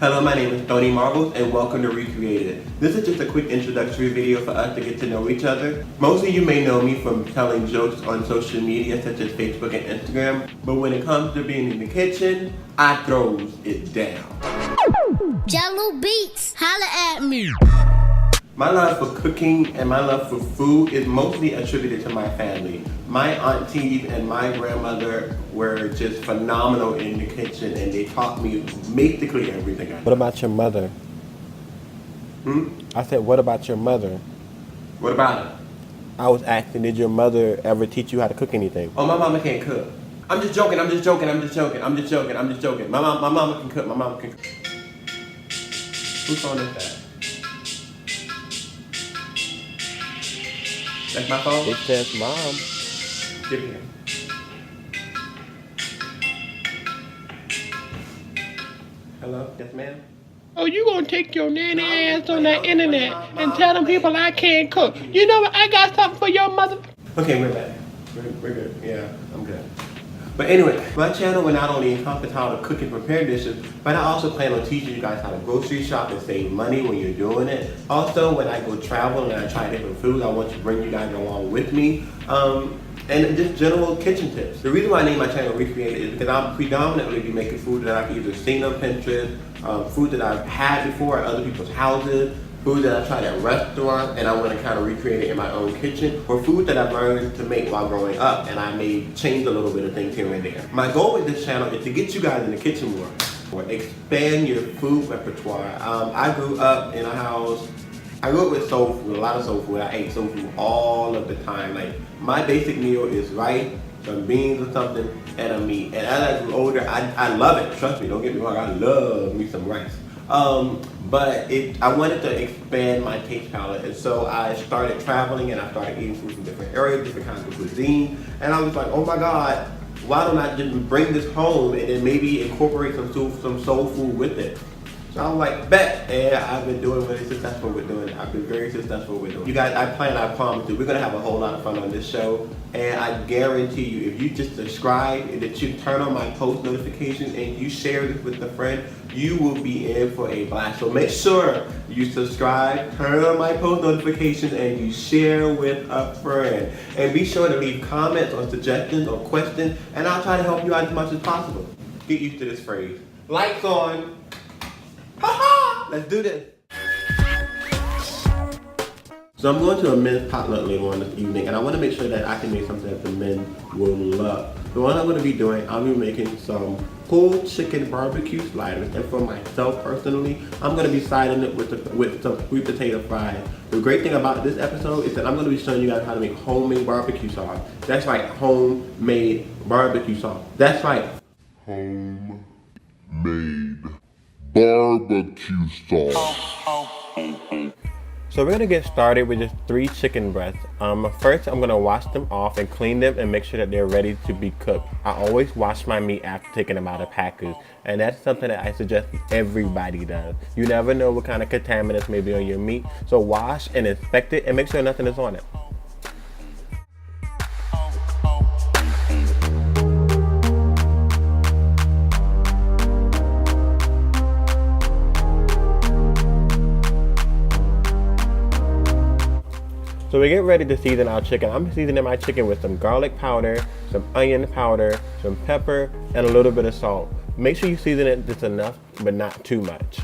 Hello, my name is Tony Marbles and welcome to Recreated. This is just a quick introductory video for us to get to know each other. Most of you may know me from telling jokes on social media such as Facebook and Instagram, but when it comes to being in the kitchen, I throws it down. Jello Beats, holla at me. My love for cooking and my love for food is mostly attributed to my family. My aunties and my grandmother were just phenomenal in the kitchen and they taught me basically everything. What about your mother? I said, what about your mother? What about it? I was asking, did your mother ever teach you how to cook anything? Oh, my mama can't cook. I'm just joking. My mama can cook. Whose phone is that? That's my phone? It says mom. Give it here. Hello? Yes, ma'am? Oh, you gonna take your nanny ass on that internet and tell them people I can't cook. You know what? I got something for your mother. Okay, we're back. We're good. Yeah, I'm good. But anyway, my channel will not only encompass how to cook and prepare dishes, but I also plan on teaching you guys how to grocery shop and save money when you're doing it. Also, when I go travel and I try different foods, I want to bring you guys along with me. And just general kitchen tips. The reason why I named my channel Recreated is because I'll predominantly be making food that I've either seen on Pinterest, food that I've had before at other people's houses, food that I've tried at restaurants and I want to kind of recreate it in my own kitchen, or food that I've learned to make while growing up and I may change a little bit of things here and there. My goal with this channel is to get you guys in the kitchen more, or expand your food repertoire. I grew up in a house, I grew up with soul food, a lot of soul food. I ate soul food all of the time. Like, my basic meal is rice, some beans or something, and a meat. And as I grew older, I love it. Trust me, don't get me wrong, I love me some rice. But I wanted to expand my taste palette, and so I started traveling and I started eating food from different areas, different kinds of cuisine, and I was like, oh my God, why don't I just bring this home and then maybe incorporate some soul food with it? So I was like, bet, and I've been doing very successful with doing it. I've been very successful with doing it. You guys, I promise you, we're gonna have a whole lot of fun on this show, and I guarantee you, if you just subscribe and that you turn on my post notifications and you share this with a friend, you will be in for a blast. So make sure you subscribe, turn on my post notifications, and you share with a friend. And be sure to leave comments or suggestions or questions, and I'll try to help you out as much as possible. Get used to this phrase. Lights on. Let's do this. So I'm going to a men's potluck later on this evening, and I want to make sure that I can make something that the men will love. So what I'm going to be doing, I'll be making some pulled chicken barbecue sliders, and for myself personally, I'm going to be siding it with some sweet potato fries. The great thing about this episode is that I'm going to be showing you guys how to make homemade barbecue sauce. That's right, homemade barbecue sauce. That's right, homemade barbecue sauce. So we're gonna get started with just 3 chicken breasts. First, I'm gonna wash them off and clean them and make sure that they're ready to be cooked. I always wash my meat after taking them out of packers, and that's something that I suggest everybody does. You never know what kind of contaminants may be on your meat, so wash and inspect it and make sure nothing is on it. So we get ready to season our chicken. I'm seasoning my chicken with some garlic powder, some onion powder, some pepper, and a little bit of salt. Make sure you season it just enough, but not too much.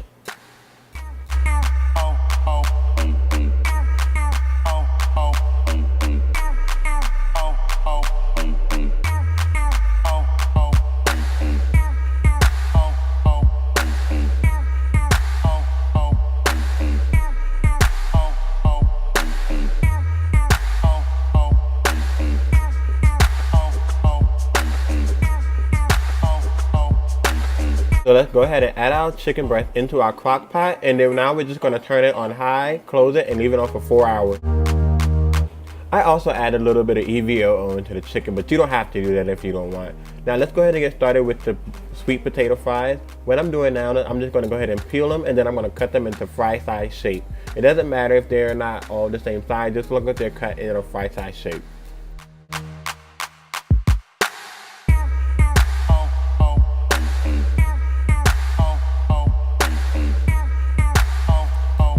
So let's go ahead and add our chicken breast into our crock pot, and then now we're just gonna turn it on high, close it, and leave it on for 4 hours. I also add a little bit of EVOO into the chicken, but you don't have to do that if you don't want. Now let's go ahead and get started with the sweet potato fries. What I'm doing now, I'm just gonna go ahead and peel them, and then I'm gonna cut them into fry size shape. It doesn't matter if they're not all the same size, just look at they're cut in a fry size shape.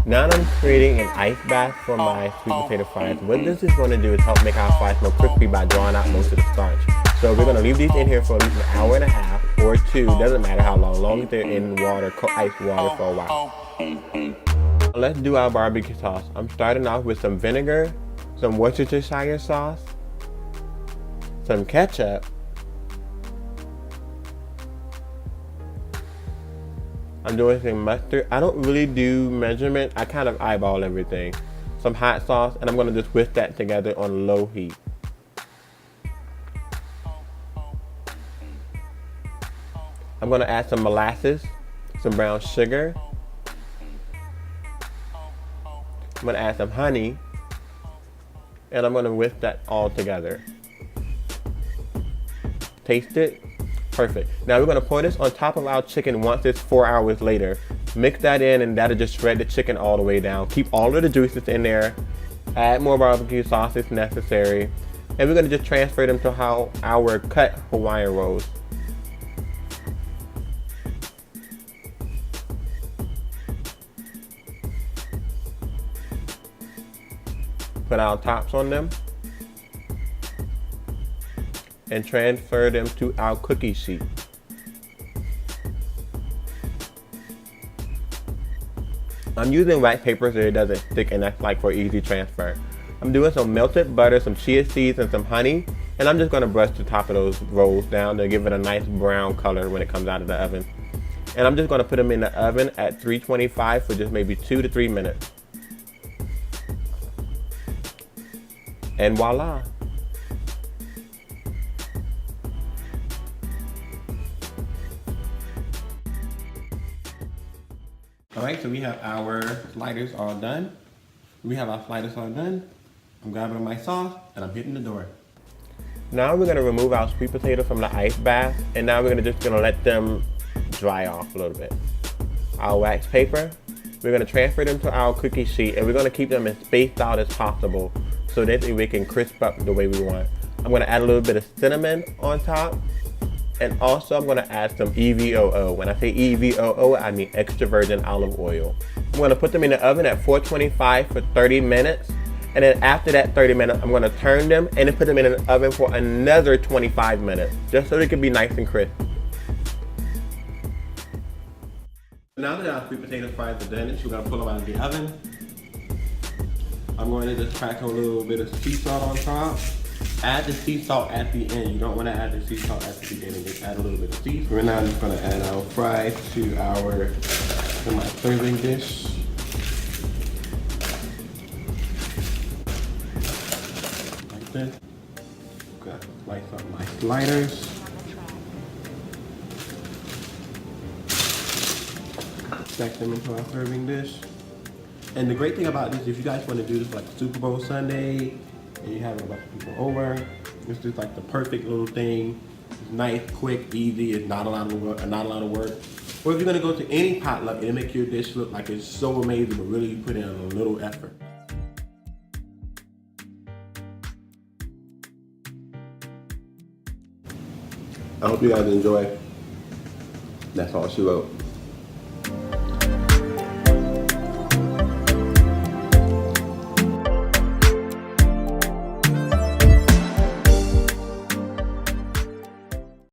Now I'm creating an ice bath for my sweet potato fries. What this is going to do is help make our fries more crispy by drawing out most of the starch. So we're going to leave these in here for at least an hour and a half or 2, doesn't matter how long as they're in water, ice water for a while. Let's do our barbecue sauce. I'm starting off with some vinegar, some Worcestershire sauce, some ketchup, I'm doing some mustard. I don't really do measurement. I kind of eyeball everything. Some hot sauce, and I'm gonna just whisk that together on low heat. I'm gonna add some molasses, some brown sugar. I'm gonna add some honey, and I'm gonna whisk that all together. Taste it. Perfect. Now we're gonna pour this on top of our chicken once it's 4 hours later. Mix that in, and that'll just shred the chicken all the way down. Keep all of the juices in there. Add more barbecue sauce if necessary. And we're gonna just transfer them to our cut Hawaiian rolls. Put our tops on them. And transfer them to our cookie sheet. I'm using wax paper so it doesn't stick, and that's like for easy transfer. I'm doing some melted butter, some chia seeds, and some honey, and I'm just gonna brush the top of those rolls down to give it a nice brown color when it comes out of the oven. And I'm just gonna put them in the oven at 325 for just maybe 2 to 3 minutes. And voila. All right, so we have our sliders all done. I'm grabbing my sauce and I'm hitting the door. Now we're gonna remove our sweet potato from the ice bath, and now we're just gonna let them dry off a little bit. Our wax paper, we're gonna transfer them to our cookie sheet, and we're gonna keep them as spaced out as possible so that we can crisp up the way we want. I'm gonna add a little bit of cinnamon on top. And also I'm gonna add some EVOO. When I say EVOO, I mean extra virgin olive oil. I'm gonna put them in the oven at 425 for 30 minutes. And then after that 30 minutes, I'm gonna turn them and then put them in an oven for another 25 minutes, just so they can be nice and crisp. Now that our sweet potato fries are done, we're gonna pull them out of the oven. I'm going to just crack a little bit of sea salt on top. Add the sea salt at the end. You don't want to add the sea salt at the beginning. Just add a little bit of sea salt. We're now just going to add our fries to my serving dish. Like this. Got to slice up my sliders. Stack them into our serving dish. And the great thing about this, if you guys want to do this like Super Bowl Sunday, and you have a bunch of people over, it's just like the perfect little thing. It's nice, quick, easy. It's not a lot of work. Or if you're gonna go to any potluck, it'll make your dish look like it's so amazing, but really you put in a little effort. I hope you guys enjoy. That's all she wrote.